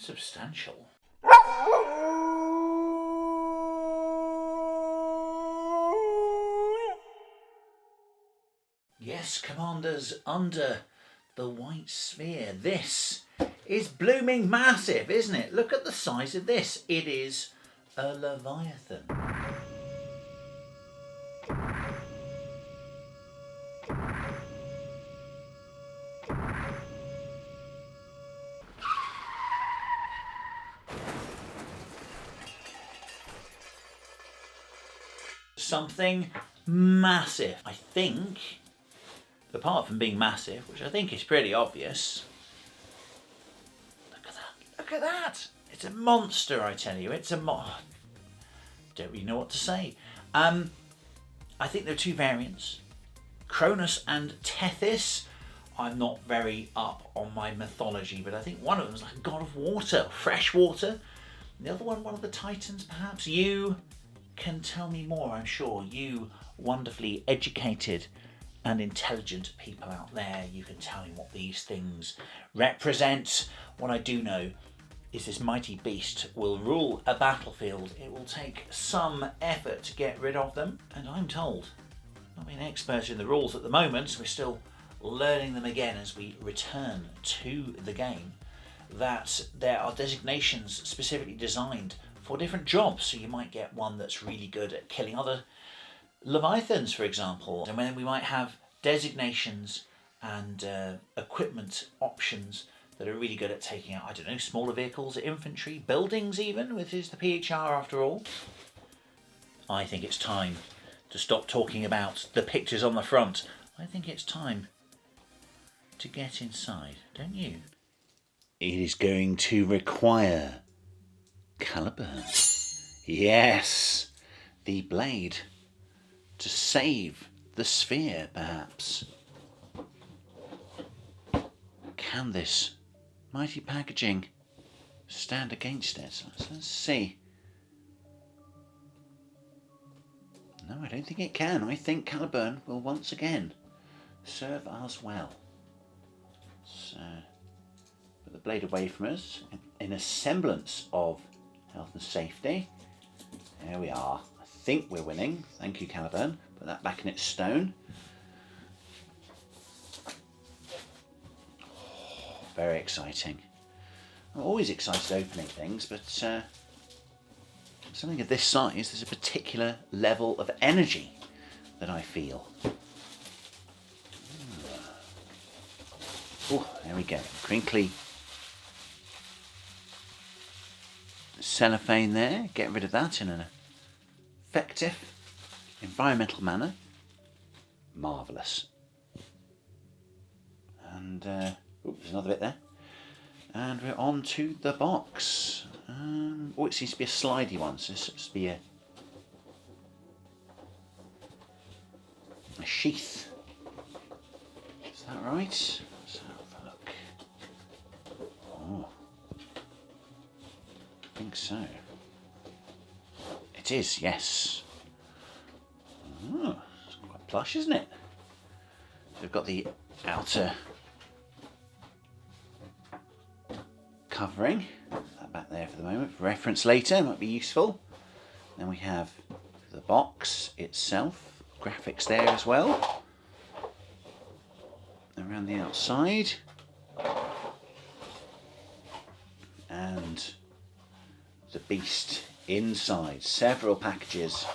substantial. Yes, Commanders, under the white sphere. This is blooming massive, isn't it? Look at the size of this. It is a leviathan. Something massive. I think, apart from being massive, which I think is pretty obvious. Look at that. Look at that. It's a monster, I tell you. It's a don't really know what to say. I think there are two variants. Cronus and Tethys. I'm not very up on my mythology, but I think one of them is like a god of water, fresh water. The other one of the Titans, perhaps. You can tell me more, I'm sure. You wonderfully educated and intelligent people out there, you can tell me what these things represent. What I do know is this mighty beast will rule a battlefield. It will take some effort to get rid of them, and I'm told, not being an expert in the rules at the moment, we're still learning them again as we return to the game, that there are designations specifically designed for different jobs. So you might get one that's really good at killing other leviathans, for example, and then we might have designations and equipment options that are really good at taking out, I don't know, smaller vehicles, infantry, buildings even, which is the PHR after all. I think it's time to stop talking about the pictures on the front. I think it's time to get inside, don't you? It is going to require Caliburn. Yes, the blade to save the sphere, perhaps. Can this mighty packaging stand against it? Let's see. No, I don't think it can. I think Caliburn will once again serve us well. So, put the blade away from us in a semblance of health and safety. There we are. I think we're winning. Thank you, Caliburn. Put that back in its stone. Oh, very exciting. I'm always excited opening things, but something of this size, there's a particular level of energy that I feel. Oh, there we go. Crinkly cellophane there. Get rid of that in an effective, environmental manner. Marvellous. And, there's another bit there. And we're on to the box. It seems to be a slidey one, so this must be a sheath. Is that right? Let's have a look. Oh, I think so. It is, yes. Oh, it's quite plush, isn't it? So we've got the outer covering. That back there for the moment. For reference later, might be useful. Then we have the box itself. Graphics there as well. Around the outside. And the beast inside. Several packages.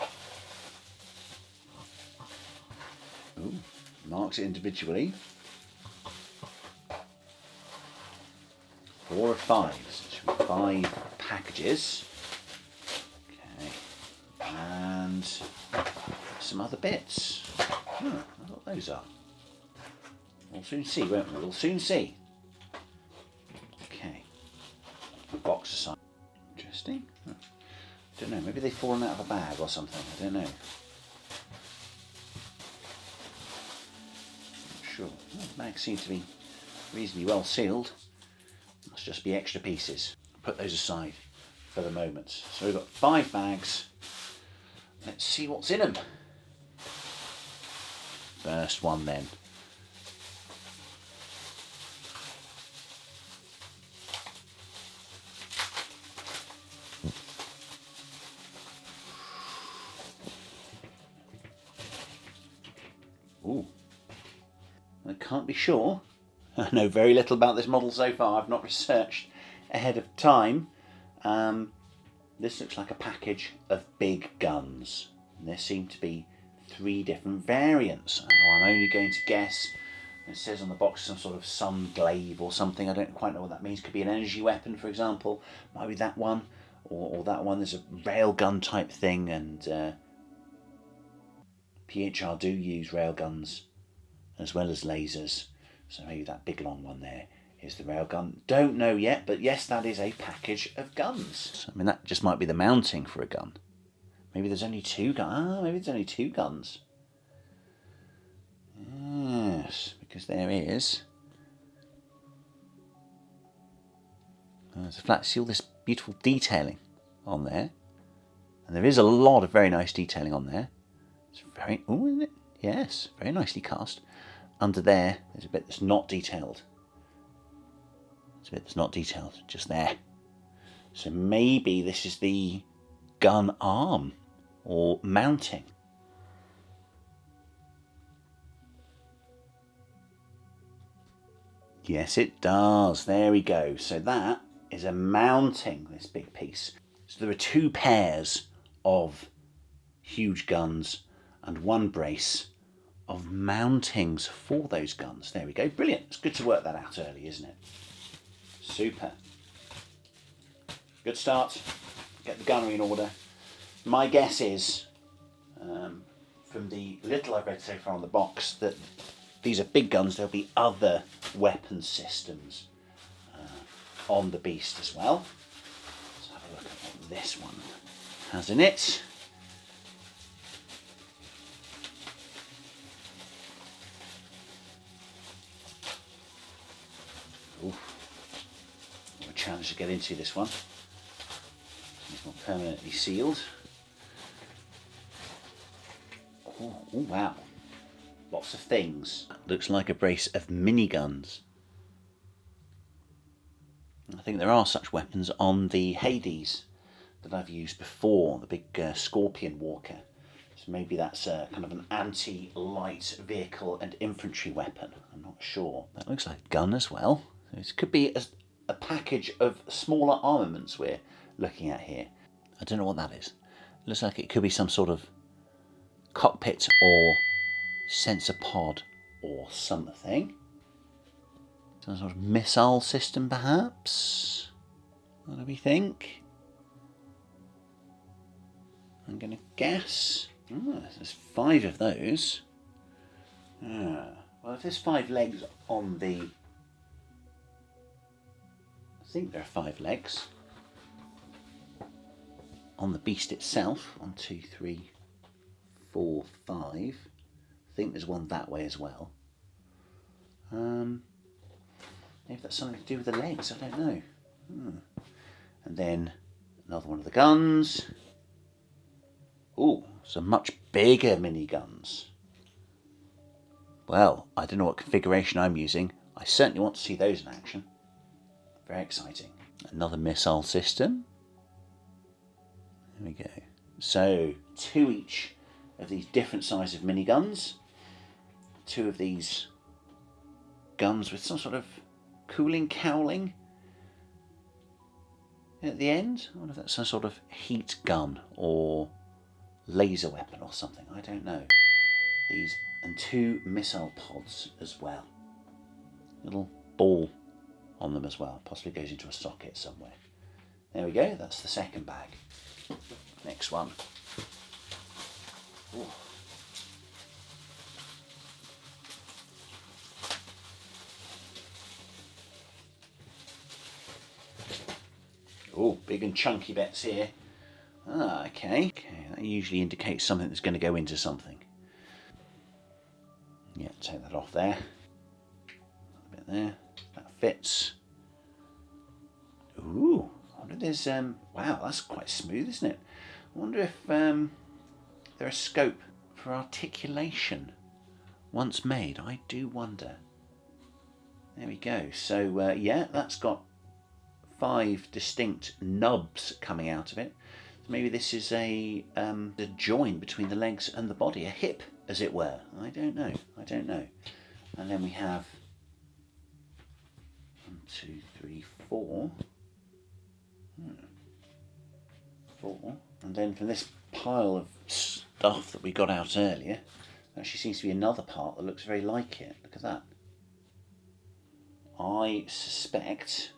Ooh, marks it individually. 4 of 5. So 5 packages. Okay. And some other bits. I don't know what those are. We'll soon see, won't we? We'll soon see. Okay. Box aside. Interesting. Don't know, maybe they've fallen out of a bag or something. I don't know. Not sure. Well, the bag seems to be reasonably well sealed. Must just be extra pieces. Put those aside for the moment. So we've got 5 bags. Let's see what's in them. First one then. Ooh. I can't be sure. I know very little about this model so far. I've not researched ahead of time. This looks like a package of big guns. And there seem to be 3 different variants. Oh, I'm only going to guess. It says on the box some sort of sun glaive or something. I don't quite know what that means. Could be an energy weapon, for example. Might be that one or that one. There's a railgun type thing, and PHR do use railguns as well as lasers. So maybe that big long one there is the railgun. Don't know yet, but yes, that is a package of guns. I mean, that just might be the mounting for a gun. Maybe there's only 2 guns. Ah, maybe there's only 2 guns. Yes, because there is. There's a flat. See all this beautiful detailing on there, and there is a lot of very nice detailing on there. It's very, oh, isn't it? Yes, very nicely cast. Under there, there's a bit that's not detailed. There's a bit that's not detailed, just there. So maybe this is the gun arm or mounting. Yes, it does. There we go. So that is a mounting, this big piece. So there are 2 pairs of huge guns and 1 brace of mountings for those guns. There we go. Brilliant. It's good to work that out early, isn't it? Super. Good start. Get the gunnery in order. My guess is, from the little I've read so far on the box, that these are big guns. There'll be other weapon systems on the beast as well. Let's have a look at what this one has in it. Ooh. A challenge to get into this one. It's not permanently sealed. Oh, wow. Lots of things. Looks like a brace of miniguns. I think there are such weapons on the Hades that I've used before, the big Scorpion Walker. So maybe that's kind of an anti-light vehicle and infantry weapon. I'm not sure. That looks like a gun as well. This could be a package of smaller armaments we're looking at here. I don't know what that is. It looks like it could be some sort of cockpit or sensor pod or something. Some sort of missile system, perhaps? What do we think? I'm going to guess. Oh, there's 5 of those. Well, if there's 5 legs on the... I think there are 5 legs on the beast itself. 1, 2, 3, 4, 5. I think there's one that way as well. Maybe that's something to do with the legs, I don't know. And then another one of the guns. Ooh, some much bigger miniguns. Well, I don't know what configuration I'm using. I certainly want to see those in action. Very exciting. Another missile system. There we go. So, 2 each of these different sizes of miniguns. 2 of these guns with some sort of cooling cowling at the end. I wonder if that's some sort of heat gun or laser weapon or something. I don't know. These, and 2 missile pods as well. Little ball on them as well. Possibly goes into a socket somewhere. There we go. That's the second bag. Next one. Ooh. Oh, big and chunky bits here. Ah, okay. That usually indicates something that's going to go into something. Yeah, take that off there. A bit there. That fits. Ooh, I wonder if there's... wow, that's quite smooth, isn't it? I wonder if there's scope for articulation once made. I do wonder. There we go. So, yeah, that's got 5 distinct nubs coming out of it. So maybe this is a join between the legs and the body, a hip as it were. I don't know. And then we have 1, 2, 3, 4. 4. And then from this pile of stuff that we got out earlier, there actually seems to be another part that looks very like it. Look at that. I suspect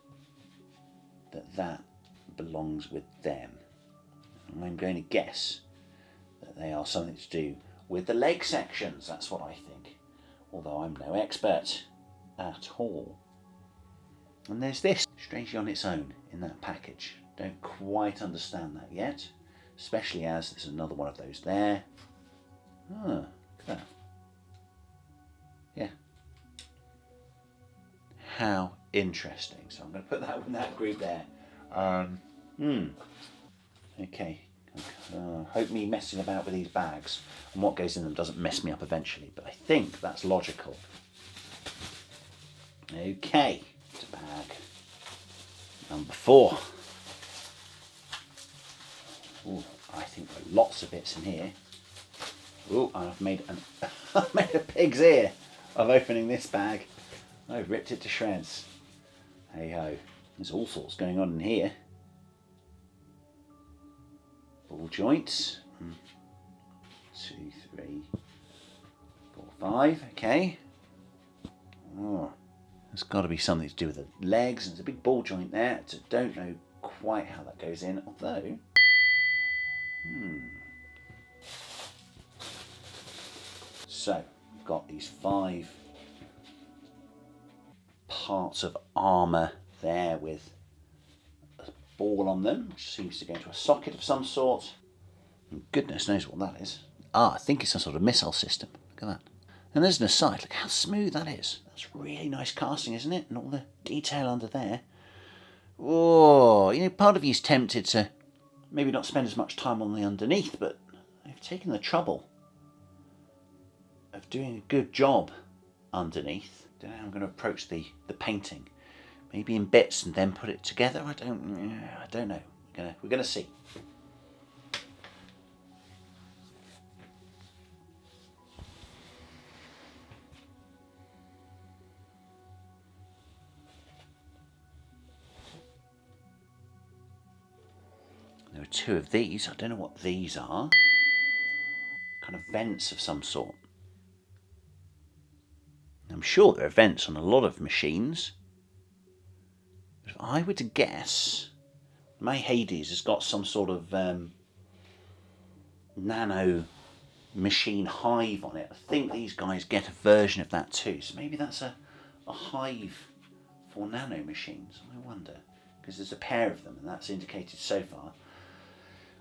that belongs with them. And I'm going to guess that they are something to do with the leg sections. That's what I think. Although I'm no expert at all. And there's this, strangely on its own in that package. Don't quite understand that yet. Especially as there's another one of those there. Look at that. Yeah. How interesting. So I'm going to put that in that group there. Okay. Hope me messing about with these bags and what goes in them doesn't mess me up eventually, but I think that's logical. Okay, to bag number 4. Ooh, I think there are lots of bits in here. Ooh, I've made a pig's ear of opening this bag. I've ripped it to shreds. Hey ho, there's all sorts going on in here. Ball joints. 2, 3, 4, 5. Okay. Oh, there's got to be something to do with the legs. There's a big ball joint there. I don't know quite how that goes in, although. So, we've got these 5 parts of armour there with a ball on them, which seems to go into a socket of some sort. And goodness knows what that is. I think it's some sort of missile system. Look at that. And there's an aside. Look how smooth that is. That's really nice casting, isn't it? And all the detail under there. Oh, part of you's tempted to maybe not spend as much time on the underneath, but they've taken the trouble of doing a good job underneath. Don't know how I'm going to approach the painting. Maybe in bits and then put it together. I don't know. We're gonna see. There are 2 of these. I don't know what these are. Kind of vents of some sort. I'm sure there are vents on a lot of machines. But if I were to guess, my Hades has got some sort of nano machine hive on it. I think these guys get a version of that too. So maybe that's a hive for nano machines. I wonder. Because there's a pair of them and that's indicated so far.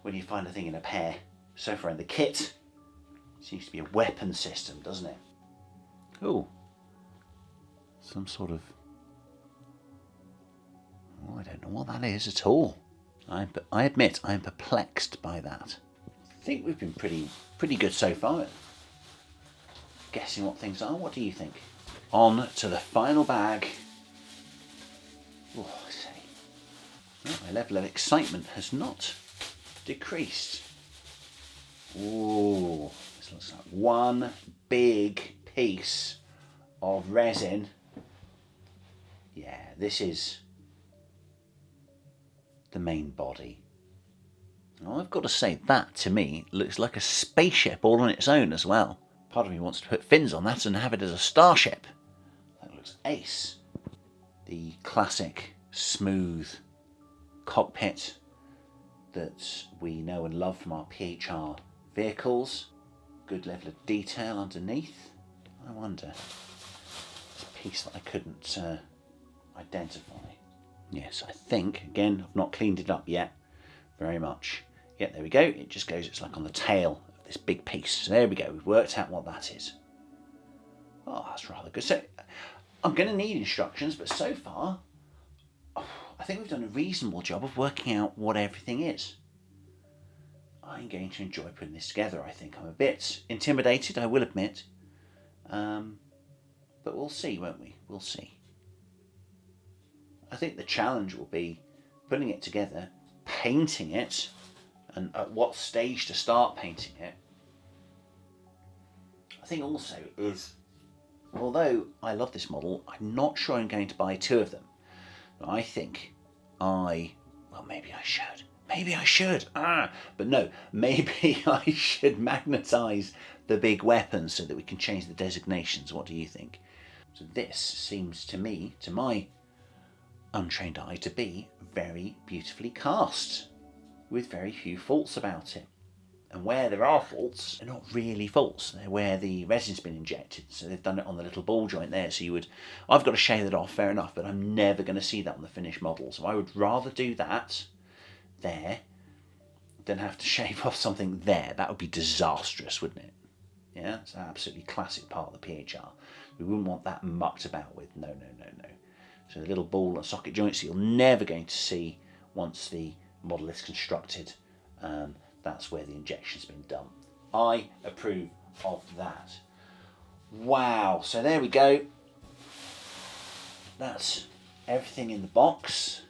When you find a thing in a pair, so far in the kit, it seems to be a weapon system, doesn't it? Oh. Some sort of... I don't know what that is at all. I admit I'm perplexed by that. I think we've been pretty good so far at guessing what things are. What do you think? On to the final bag. Oh, I say. My level of excitement has not decreased. Ooh, this looks like one big piece of resin. Yeah, this is the main body. Now, I've got to say that to me looks like a spaceship all on its own as well. Part of me wants to put fins on that and have it as a starship. That looks ace. The classic smooth cockpit that we know and love from our PHR vehicles. Good level of detail underneath. I wonder. It's a piece that I couldn't identify. Yes, I think, again, I've not cleaned it up yet very much. Yeah, there we go. It just goes, it's like on the tail of this big piece. So there we go. We've worked out what that is. Oh, that's rather good. So I'm going to need instructions, but so far, I think we've done a reasonable job of working out what everything is. I'm going to enjoy putting this together, I think. I'm a bit intimidated, I will admit. But we'll see, won't we? We'll see. I think the challenge will be putting it together, painting it, and at what stage to start painting it. thing also is, although I love this model, I'm not sure I'm going to buy 2 of them. I think maybe I should. Maybe I should. But no, maybe I should magnetize the big weapons so that we can change the designations. What do you think? So this seems to me, to my untrained eye, to be very beautifully cast with very few faults about it. And where there are faults, they're not really faults. They're where the resin's been injected. So they've done it on the little ball joint there. So I've got to shave that off, fair enough, but I'm never going to see that on the finished model. So I would rather do that there than have to shave off something there. That would be disastrous, wouldn't it? Yeah, it's an absolutely classic part of the PHR. We wouldn't want that mucked about with. No. So the little ball and socket joints that you're never going to see once the model is constructed. That's where the injection's been done. I approve of that. Wow, so there we go. That's everything in the box.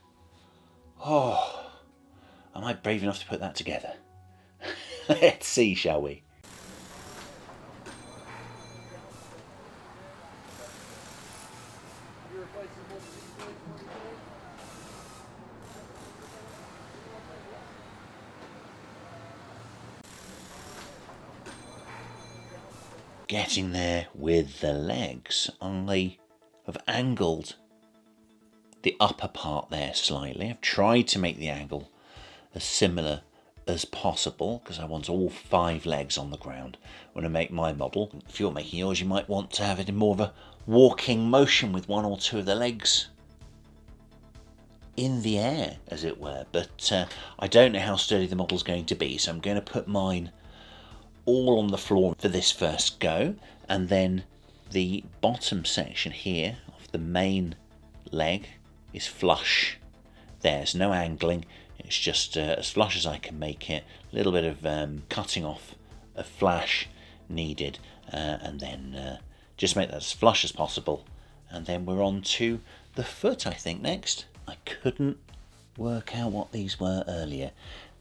Oh, am I brave enough to put that together? Let's see, shall we? Getting there with the legs. I have angled the upper part there slightly. I've tried to make the angle as similar as possible because I want all 5 legs on the ground when I make my model. If you're making yours, you might want to have it in more of a walking motion with 1 or 2 of the legs in the air, as it were. But I don't know how sturdy the model's going to be, so I'm going to put mine all on the floor for this first go, and then the bottom section here of the main leg is flush. There's no angling, it's just as flush as I can make it. A little bit of cutting off of flash needed, and then just make that as flush as possible, and then we're on to the foot, I think, next. I couldn't work out what these were earlier.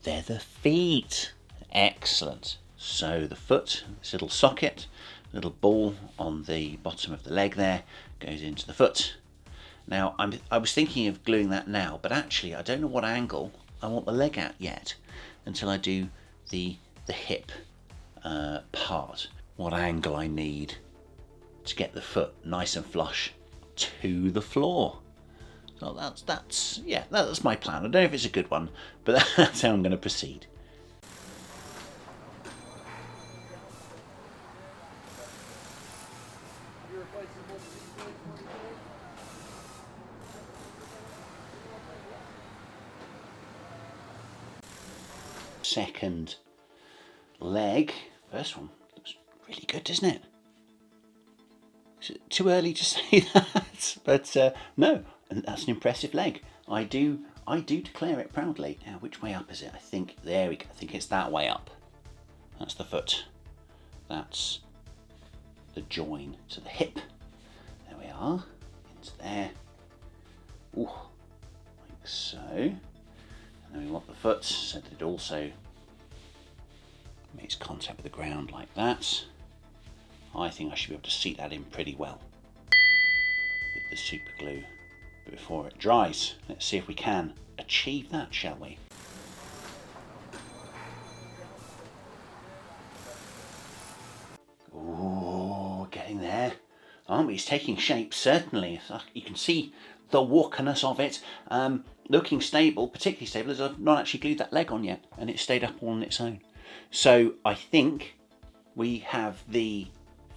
They're the feet. Excellent. So the foot, this little socket, little ball on the bottom of the leg there, goes into the foot. Now I was thinking of gluing that now, but actually I don't know what angle I want the leg at yet until I do the hip part. What angle I need to get the foot nice and flush to the floor. So that's my plan. I don't know if it's a good one, but that's how I'm going to proceed. Second leg. First one looks really good, doesn't it? Is it too early to say that? But no, that's an impressive leg. I do declare it proudly. Now, which way up is it? I think there we go. I think it's that way up. That's the foot. That's the join to the hip. There we are. Into there. Ooh, like so. And then we want the foot so that it also makes contact with the ground like that. I think I should be able to seat that in pretty well with the super glue before it dries. Let's see if we can achieve that, shall we? Ooh, getting there. Aren't we? It's taking shape, certainly. You can see the walkiness of it. Looking stable, particularly stable, as I've not actually glued that leg on yet, and it stayed up all on its own. So I think we have the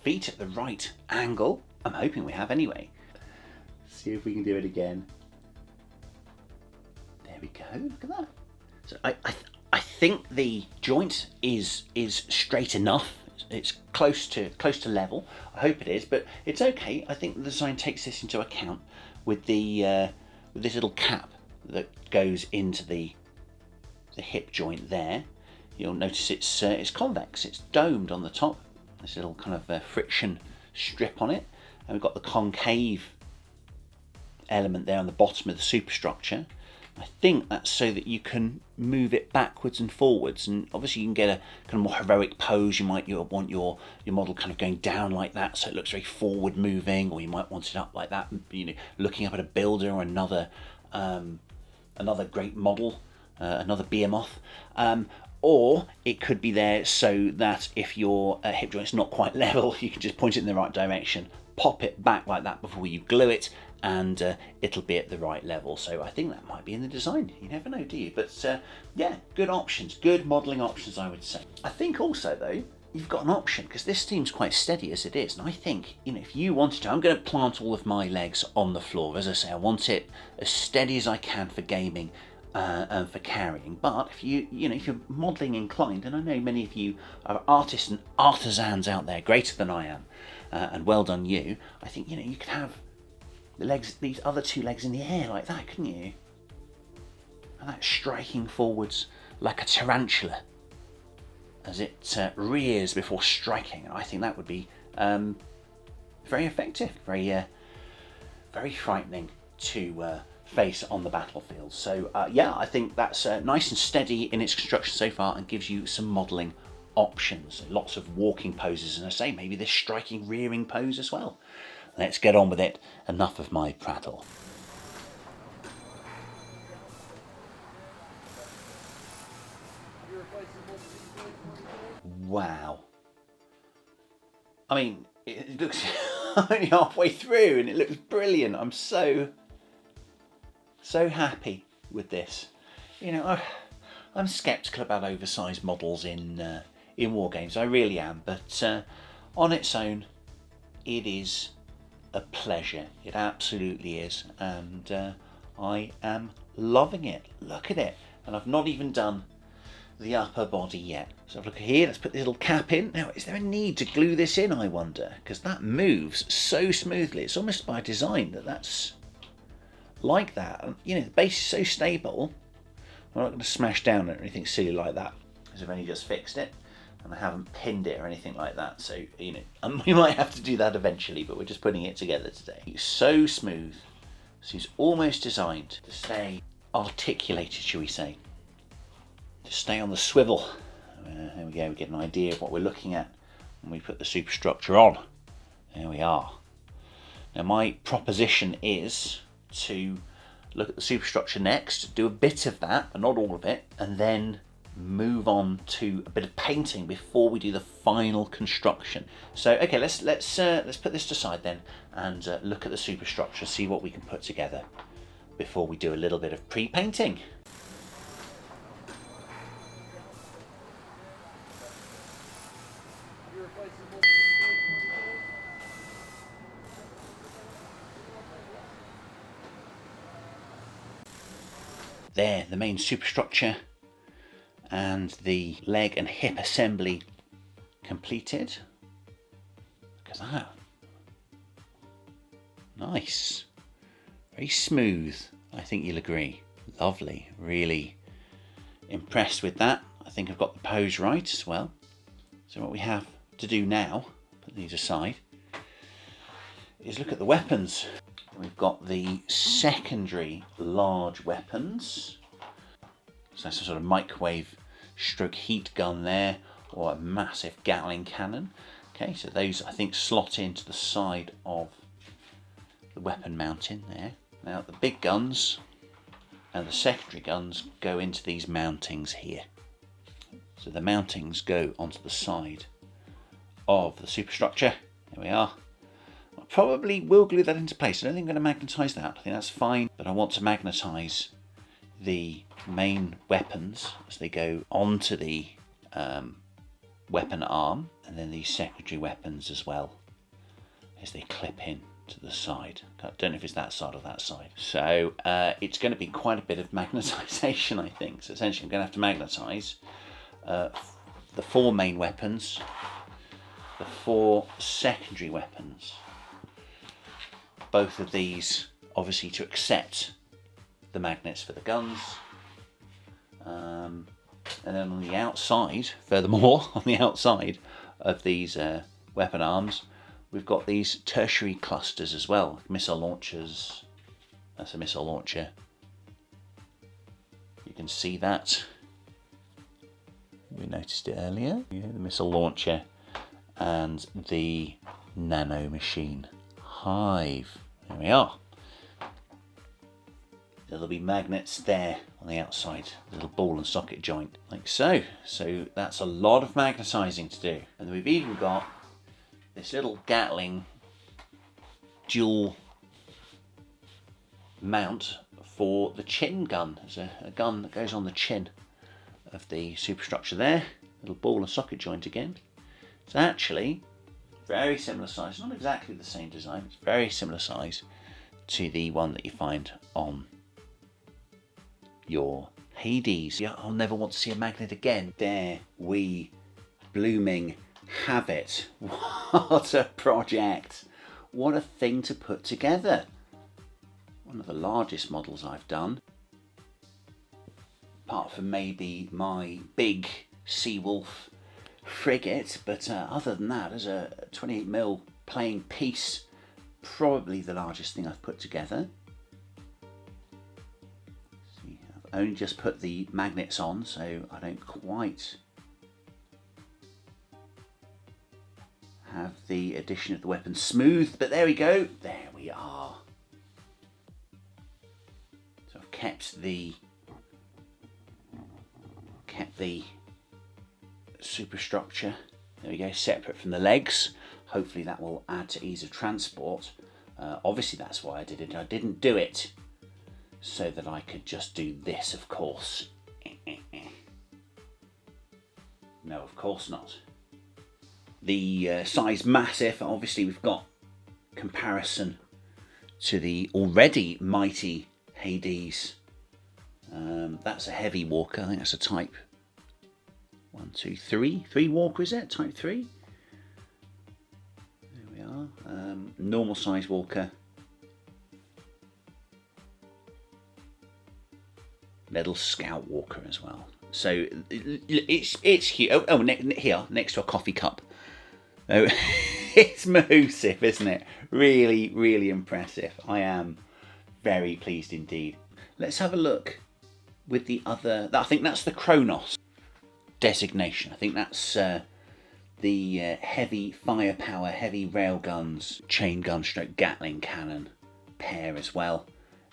feet at the right angle. I'm hoping we have anyway. See if we can do it again. There we go, look at that. So I think the joint is straight enough. It's close to level. I hope it is, but it's okay. I think the design takes this into account with the with this little cap that goes into the hip joint there. You'll notice it's convex. It's domed on the top. This little kind of friction strip on it, and we've got the concave element there on the bottom of the superstructure. I think that's so that you can move it backwards and forwards, and obviously you can get a kind of more heroic pose. You might want your model kind of going down like that, so it looks very forward moving, or you might want it up like that, you know, looking up at a builder or another great model, another behemoth. Or it could be there so that if your hip joint's not quite level, you can just point it in the right direction, pop it back like that before you glue it, and it'll be at the right level. So I think that might be in the design. You never know, do you? But yeah, good options, good modelling options, I would say. I think also though, you've got an option, because this seems quite steady as it is, and I think, you know, if you wanted to, I'm going to plant all of my legs on the floor. As I say, I want it as steady as I can for gaming. And for carrying, but if if you're modelling inclined, and I know many of you are artists and artisans out there, greater than I am, and well done you. I think you could have the legs, these other two legs in the air like that, couldn't you? And that striking forwards like a tarantula as it rears before striking. And I think that would be very effective, very frightening to face on the battlefield. So yeah, I think that's nice and steady in its construction so far, and gives you some modelling options. Lots of walking poses, and I say maybe this striking rearing pose as well. Let's get on with it. Enough of my prattle. Wow. I mean, it looks only halfway through and it looks brilliant. I'm so happy with this. I'm sceptical about oversized models in war games. I really am, but on its own, it is a pleasure. It absolutely is, and I am loving it. Look at it, and I've not even done the upper body yet. So look here, let's put the little cap in. Now, is there a need to glue this in, I wonder? Because that moves so smoothly. It's almost by design that's like that. And, the base is so stable. I'm not going to smash down or anything silly like that, because I've only just fixed it and I haven't pinned it or anything like that. So, we might have to do that eventually, but we're just putting it together today. It's so smooth. So it's almost designed to stay articulated, shall we say. To stay on the swivel. There we go, we get an idea of what we're looking at when we put the superstructure on. There we are. Now my proposition is to look at the superstructure next, do a bit of that, but not all of it, and then move on to a bit of painting before we do the final construction. So okay, let's put this aside then and look at the superstructure, see what we can put together before we do a little bit of pre-painting. There, the main superstructure and the leg and hip assembly completed. Look at that. Nice. Very smooth, I think you'll agree. Lovely, really impressed with that. I think I've got the pose right as well. So what we have to do now, put these aside, is look at the weapons. We've got the secondary large weapons. So that's a sort of microwave stroke heat gun there, or a massive Gatling cannon. Okay, so those I think slot into the side of the weapon mounting there. Now the big guns and the secondary guns go into these mountings here. So the mountings go onto the side of the superstructure. There we are. I probably will glue that into place. I don't think I'm going to magnetise that. I think that's fine, but I want to magnetise the main weapons as they go onto the weapon arm, and then these secondary weapons as well as they clip in to the side. I don't know if it's that side or that side. So it's going to be quite a bit of magnetisation, I think. So essentially I'm going to have to magnetise the 4 main weapons, the 4 secondary weapons. Both of these obviously to accept the magnets for the guns. And then on the outside, furthermore, on the outside of these weapon arms, we've got these tertiary clusters as well. Missile launchers, that's a missile launcher. can see that. We noticed it earlier. The missile launcher and the nano machine hive. There we are. There'll be magnets there on the outside, little ball and socket joint, like so. So that's a lot of magnetising to do. And we've even got this little Gatling dual mount for the chin gun. There's a gun that goes on the chin of the superstructure there. Little ball and socket joint again. It's actually very similar size, not exactly the same design, it's very similar size to the one that you find on your Hades. Yeah, I'll never want to see a magnet again. There we blooming have it. What a project. What a thing to put together. One of the largest models I've done. Apart from maybe my big Seawolf frigate, but other than that, as a 28mm playing piece, probably the largest thing I've put together. See, I've only just put the magnets on, so I don't quite have the addition of the weapon smooth, but there we go. There we are. So I've kept the superstructure, there we go, separate from the legs. Hopefully that will add to ease of transport. Obviously that's why I did it. I didn't do it so that I could just do this, of course. No, of course not. The size massive, obviously we've got comparison to the already mighty Hades. That's a heavy walker. I think that's a type 1, 2, 3 walker, is it? Type 3. There we are. Normal size walker. Little scout walker as well. So it's huge. Here next to a coffee cup. Oh, it's massive, isn't it? Really, really impressive. I am very pleased indeed. Let's have a look with the other. I think that's the Kronos designation. I think that's the heavy firepower, heavy railguns, chain gun stroke Gatling cannon pair as well.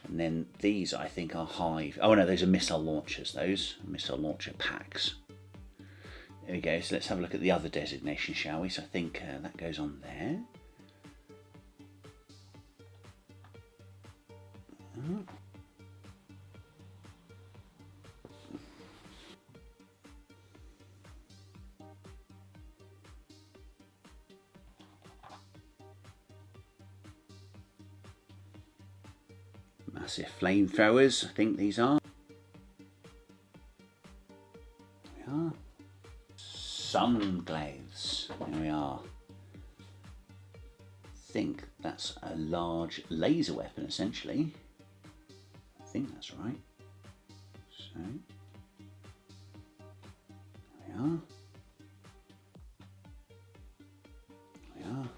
And then these I think are hive. Oh no, those are missile launchers, those missile launcher packs. There we go, so let's have a look at the other designation, shall we? So I think that goes on there. Massive flamethrowers, I think these are. There we are. Sun glaives, there we are. I think that's a large laser weapon essentially. I think that's right. So, there we are. There we are.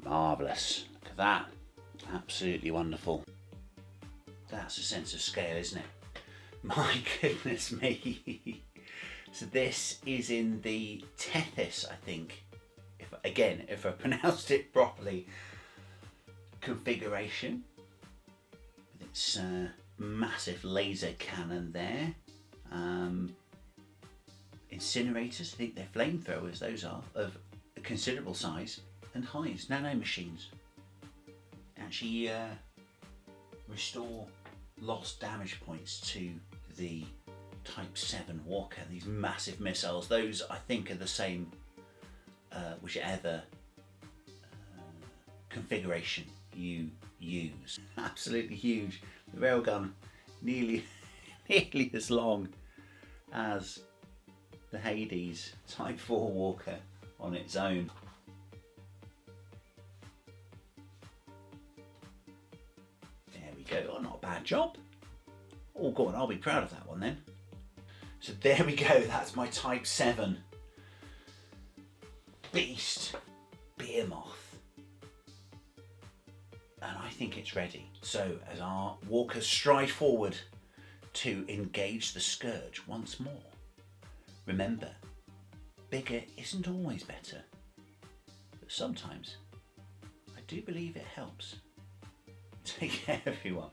Marvellous. Look at that. Absolutely wonderful. That's a sense of scale, isn't it? My goodness me. So this is in the Tethys, I think. If I pronounced it properly, configuration. With its massive laser cannon there. Incinerators, I think they're flamethrowers, those are, of a considerable size. And hives, nano machines. Actually restore lost damage points to the Type 7 Walker. These massive missiles, those I think are the same whichever configuration you use. Absolutely huge. The railgun nearly as long as the Hades Type 4 Walker on its own. Go, oh, not a bad job. Oh, go on, I'll be proud of that one then. So there we go, that's my Type 7 beast, Behemoth. And I think it's ready. So as our walkers stride forward to engage the Scourge once more, remember, bigger isn't always better, but sometimes I do believe it helps. Take care, everyone.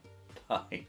Bye.